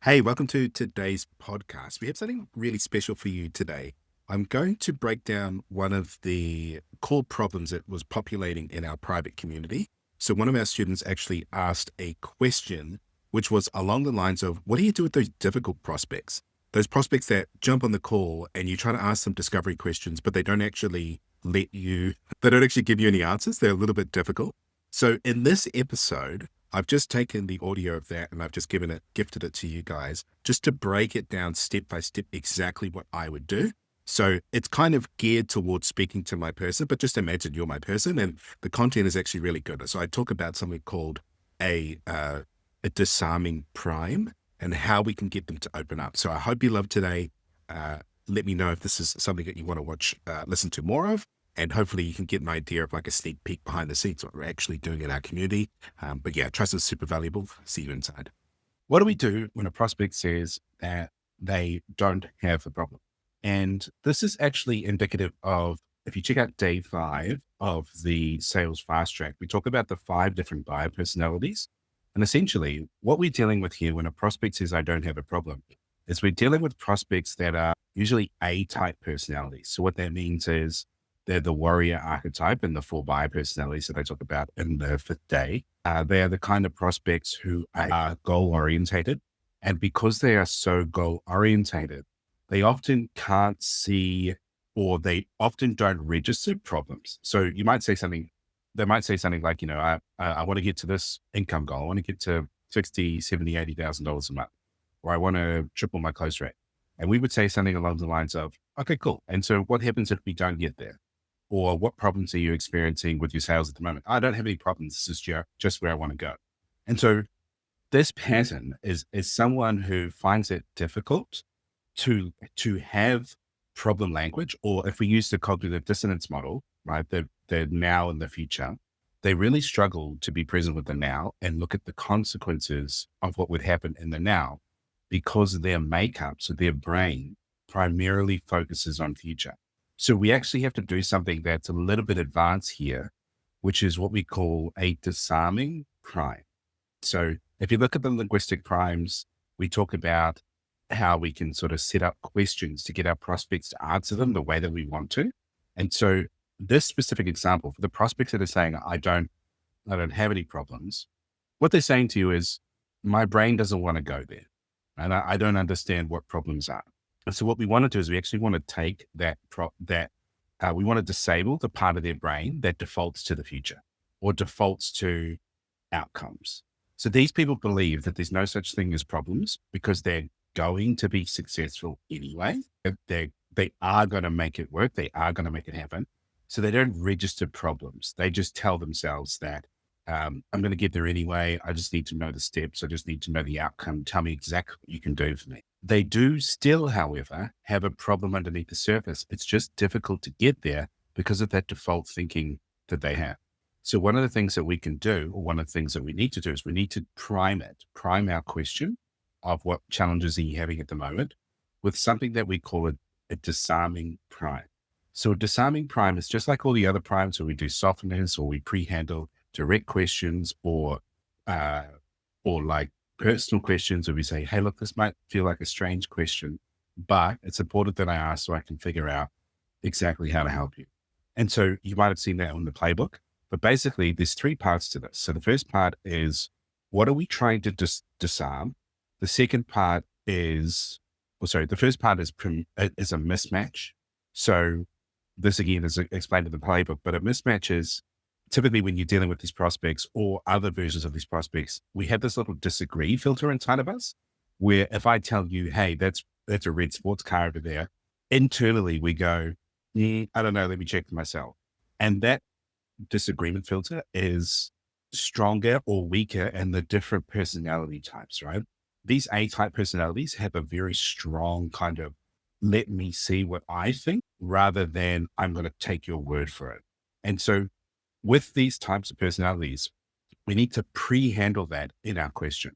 Hey, welcome to today's podcast. We have something really special for you today. I'm going to break down one of the core problems that was populating in our private community. So, one of our students actually asked a question, which was along the lines of, what do you do with those difficult prospects? Those prospects that jump on the call and you try to ask them discovery questions, but they don't actually they don't actually give you any answers. They're a little bit difficult. So, in this episode, I've just taken the audio of that and I've just gifted it to you guys just to break it down step by step exactly what I would do. So it's kind of geared towards speaking to my person, but just imagine you're my person and the content is actually really good. So I talk about something called a disarming prime and how we can get them to open up. So I hope you love today. Let me know if this is something that you want to listen to more of. And hopefully you can get an idea of like a sneak peek behind the scenes, what we're actually doing in our community. But yeah, trust is super valuable. See you inside. What do we do when a prospect says that they don't have a problem? And this is actually indicative of, if you check out day 5 of the sales fast track, we talk about the 5 different buyer personalities. And essentially what we're dealing with here when a prospect says, I don't have a problem, is we're dealing with prospects that are usually A-type personalities. So what that means is they're the warrior archetype and the 4 buyer personalities that I talk about in the 5th day. They are the kind of prospects who are goal orientated. And because they are so goal orientated, they often can't see, or they often don't register problems. So you might say something, they might say something like, I want to get to this income goal. I want to get to 60, 70, $80,000 a month, or I want to triple my close rate. And we would say something along the lines of, okay, cool. And so what happens if we don't get there? Or what problems are you experiencing with your sales at the moment? I don't have any problems. This is just where I want to go. And so this pattern is someone who finds it difficult to have problem language, or if we use the cognitive dissonance model, right, the now and the future, they really struggle to be present with the now and look at the consequences of what would happen in the now, because their makeup, so their brain primarily focuses on future. So we actually have to do something that's a little bit advanced here, which is what we call a disarming prime. So if you look at the linguistic primes, we talk about how we can sort of set up questions to get our prospects to answer them the way that we want to. And so this specific example, for the prospects that are saying, I don't have any problems, what they're saying to you is, my brain doesn't want to go there. And I don't understand what problems are. And so what we want to do is we actually want to take we want to disable the part of their brain that defaults to the future or defaults to outcomes. So these people believe that there's no such thing as problems because they're going to be successful anyway. They are going to make it work. They are going to make it happen. So they don't register problems. They just tell themselves that I'm going to get there anyway. I just need to know the steps. I just need to know the outcome. Tell me exactly what you can do for me. They do still, however, have a problem underneath the surface. It's just difficult to get there because of that default thinking that they have. So one of the things that we can do, or one of the things that we need to do, is we need to prime our question of what challenges are you having at the moment with something that we call a disarming prime. So a disarming prime is just like all the other primes where we do softeners, or we pre-handle direct questions, or like personal questions where we say, hey, look, this might feel like a strange question, but it's important that I ask so I can figure out exactly how to help you. And so you might have seen that on the playbook, but basically there's 3 parts to this. So the first part is, what are we trying to disarm? The second part is, the first part is a mismatch. So this again is explained in the playbook, but a mismatch is typically when you're dealing with these prospects or other versions of these prospects, we have this little disagree filter inside of us, where if I tell you, hey, that's a red sports car over there, internally we go, I don't know, let me check for myself. And that disagreement filter is stronger or weaker in the different personality types, right? These A-type personalities have a very strong kind of, let me see what I think, rather than I'm going to take your word for it. And so with these types of personalities, we need to pre-handle that in our question,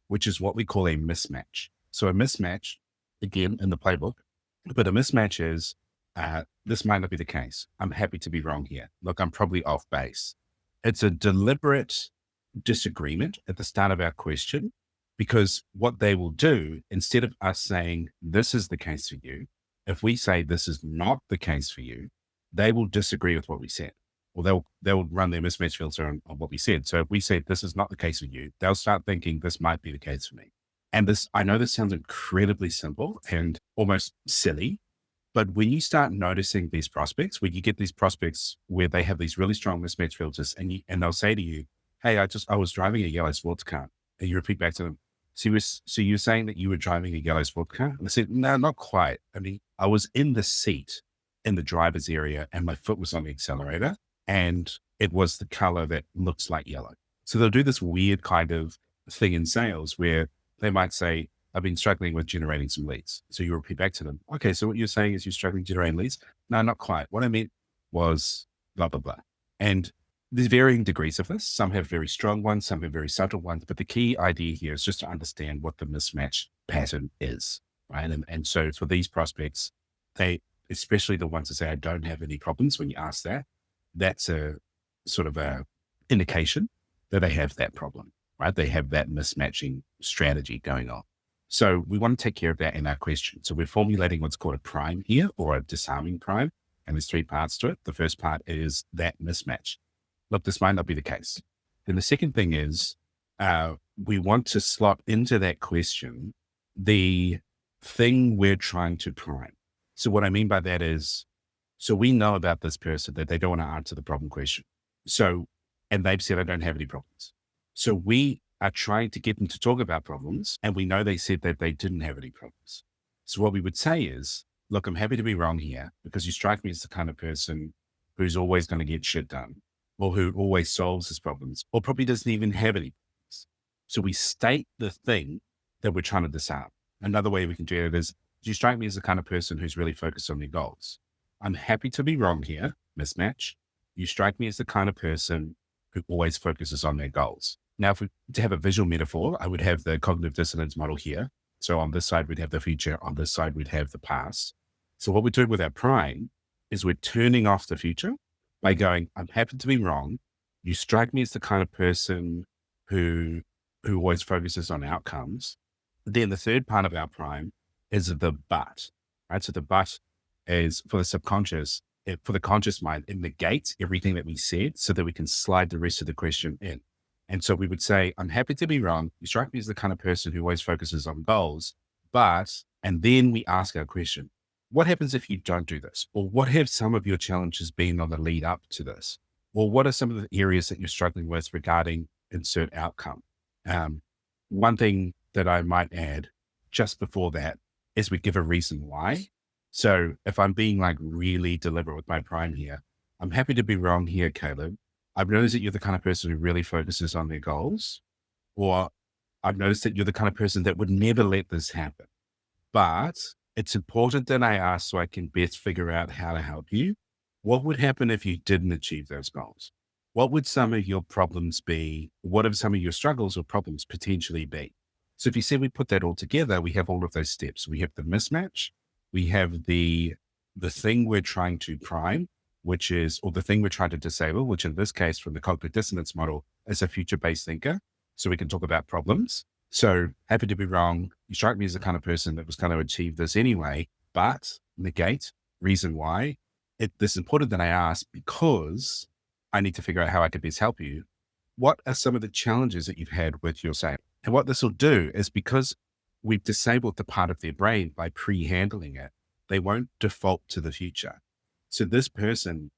which is what we call a mismatch. So a mismatch, again, in the playbook, but a mismatch is, this might not be the case. I'm happy to be wrong here. Look, I'm probably off base. It's a deliberate disagreement at the start of our question Because what they will do, instead of us saying, this is the case for you, if we say this is not the case for you, they will disagree with what we said. Or they'll run their mismatch filter on what we said. So if we say this is not the case for you, they'll start thinking this might be the case for me. And this, I know this sounds incredibly simple and almost silly, but when you start noticing these prospects, when you get these prospects where they have these really strong mismatch filters and they'll say to you, hey, I was driving a yellow sports car. And you repeat back to them, so you're saying that you were driving a yellow sports car? And I said, no, not quite. I mean, I was in the seat in the driver's area and my foot was on the accelerator and it was the color that looks like yellow. So they'll do this weird kind of thing in sales where they might say, I've been struggling with generating some leads. So you repeat back to them, okay, so what you're saying is you're struggling generating leads? No, not quite. What I meant was blah, blah, blah. And there's varying degrees of this. Some have very strong ones, some have very subtle ones. But the key idea here is just to understand what the mismatch pattern is, right? And so for these prospects, they, especially the ones that say, I don't have any problems, when you ask that, that's a sort of a indication that they have that problem, right? They have that mismatching strategy going on. So we want to take care of that in our question. So we're formulating what's called a prime here, or a disarming prime. And there's 3 parts to it. The first part is that mismatch. Look, this might not be the case. Then the second thing is we want to slot into that question the thing we're trying to prime. So what I mean by that is, so we know about this person that they don't want to answer the problem question. So, and they've said, I don't have any problems. So we are trying to get them to talk about problems. And we know they said that they didn't have any problems. So what we would say is, look, I'm happy to be wrong here because you strike me as the kind of person who's always going to get shit done, or who always solves his problems, or probably doesn't even have any problems. So we state the thing that we're trying to disarm. Another way we can do it is, you strike me as the kind of person who's really focused on their goals. I'm happy to be wrong here, mismatch. You strike me as the kind of person who always focuses on their goals. Now, if we to have a visual metaphor, I would have the cognitive dissonance model here. So on this side, we'd have the future. On this side, we'd have the past. So what we're doing with our prime is we're turning off the future by going, I'm happy to be wrong. You strike me as the kind of person who always focuses on outcomes. Then the third part of our prime is the but, right? So the but is for the subconscious, for the conscious mind, it negates everything that we said so that we can slide the rest of the question in. And so we would say, I'm happy to be wrong. You strike me as the kind of person who always focuses on goals, and then we ask our question, what happens if you don't do this? Or what have some of your challenges been on the lead up to this? Or what are some of the areas that you're struggling with regarding insert outcome? One thing that I might add just before that is we give a reason why. So if I'm being like really deliberate with my prime here, I'm happy to be wrong here, Caleb. I've noticed that you're the kind of person who really focuses on their goals, or I've noticed that you're the kind of person that would never let this happen. But it's important that I ask so I can best figure out how to help you. What would happen if you didn't achieve those goals? What would some of your problems be? What have some of your struggles or problems potentially be? So if you see we put that all together, we have all of those steps. We have the mismatch, we have the thing we're trying to prime, which is, or the thing we're trying to disable, which in this case from the cognitive dissonance model is a future-based thinker. So we can talk about problems. So happy to be wrong. You strike me as the kind of person that was going to achieve this anyway, but negate, reason why. This is important that I ask because I need to figure out how I could best help you. What are some of the challenges that you've had with your sale? And what this will do is, because we've disabled the part of their brain by pre-handling it, they won't default to the future. So this person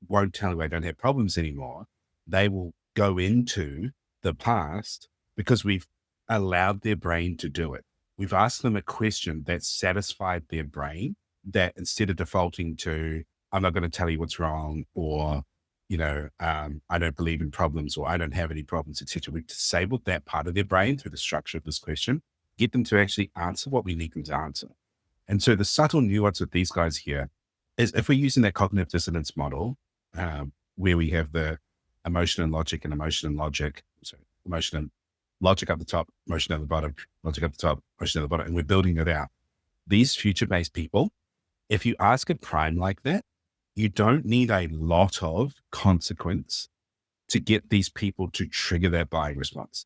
won't tell you I don't have problems anymore. They will go into the past because we've allowed their brain to do it. We've asked them a question that satisfied their brain, that instead of defaulting to, I'm not going to tell you what's wrong, or, I don't believe in problems, or I don't have any problems, etc. We've disabled that part of their brain through the structure of this question, get them to actually answer what we need them to answer. And so the subtle nuance with these guys here is, if we're using that cognitive dissonance model, where we have the emotion and logic, emotion and logic up the top, emotion at the bottom, logic up the top, emotion at the bottom, and we're building it out. These future-based people, if you ask a prime like that, you don't need a lot of consequence to get these people to trigger that buying response.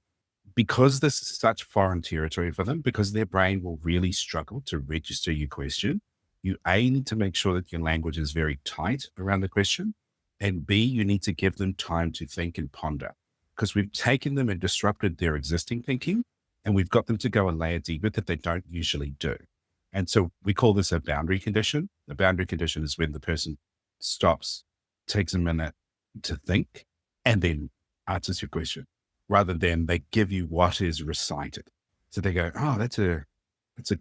because this is such foreign territory for them, because their brain will really struggle to register your question, you A, need to make sure that your language is very tight around the question. And B, you need to give them time to think and ponder, because we've taken them and disrupted their existing thinking, and we've got them to go a layer deeper that they don't usually do. And so we call this a boundary condition. The boundary condition is when the person stops, takes a minute to think, and then answers your question, rather than they give you what is recited. So they go, oh, that's a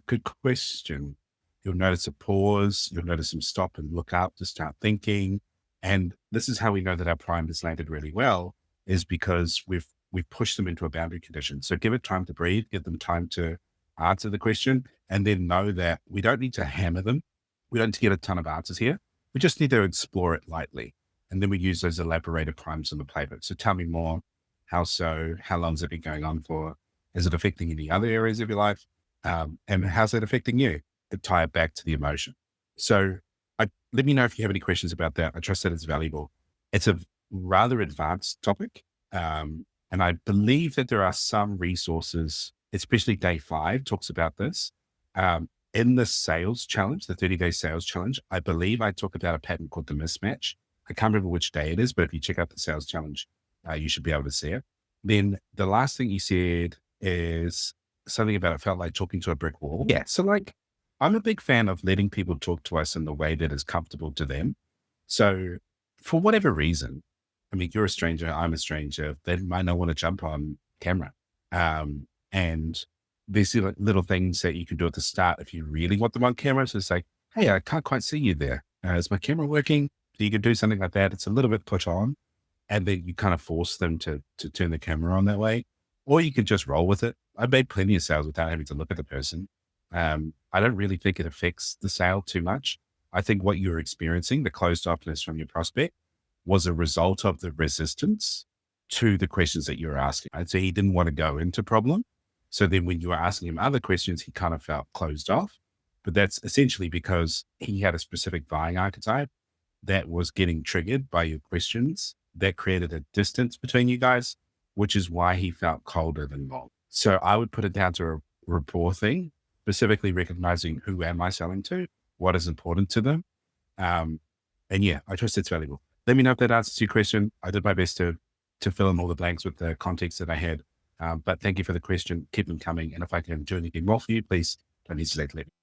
good question. You'll notice a pause. You'll notice them stop and look up to start thinking. And this is how we know that our prime has landed really well, is because we've pushed them into a boundary condition. So give it time to breathe, give them time to answer the question, and then know that we don't need to hammer them. We don't need to get a ton of answers here. We just need to explore it lightly. And then we use those elaborated primes in the playbook. So tell me more. How so? How long has it been going on for? Is it affecting any other areas of your life? And how's it affecting you? To tie it back to the emotion. So let me know if you have any questions about that. I trust that it's valuable. It's a rather advanced topic. And I believe that there are some resources, especially day 5 talks about this. In the sales challenge, the 30-day sales challenge, I believe I talk about a pattern called the mismatch. I can't remember which day it is, but if you check out the sales challenge, you should be able to see it. Then the last thing you said is something about it felt like talking to a brick wall. Yeah. So like, I'm a big fan of letting people talk to us in the way that is comfortable to them. So for whatever reason, I mean, you're a stranger, I'm a stranger, they might not want to jump on camera. And there's little things that you can do at the start if you really want them on camera. So it's like, hey, I can't quite see you there. Is my camera working? So you can do something like that. It's a little bit put on, and then you kind of force them to turn the camera on that way, or you can just roll with it. I've made plenty of sales without having to look at the person. I don't really think it affects the sale too much. I think what you're experiencing, the closed offness from your prospect, was a result of the resistance to the questions that you're asking. I'd say he didn't want to go into problem. So then when you were asking him other questions, he kind of felt closed off. But that's essentially because he had a specific buying archetype that was getting triggered by your questions that created a distance between you guys, which is why he felt colder than warm. So I would put it down to a rapport thing, specifically recognizing who am I selling to, what is important to them. And yeah, I trust it's valuable. Let me know if that answers your question. I did my best to fill in all the blanks with the context that I had. But thank you for the question. Keep them coming. And if I can do anything more for you, please don't hesitate to let me know.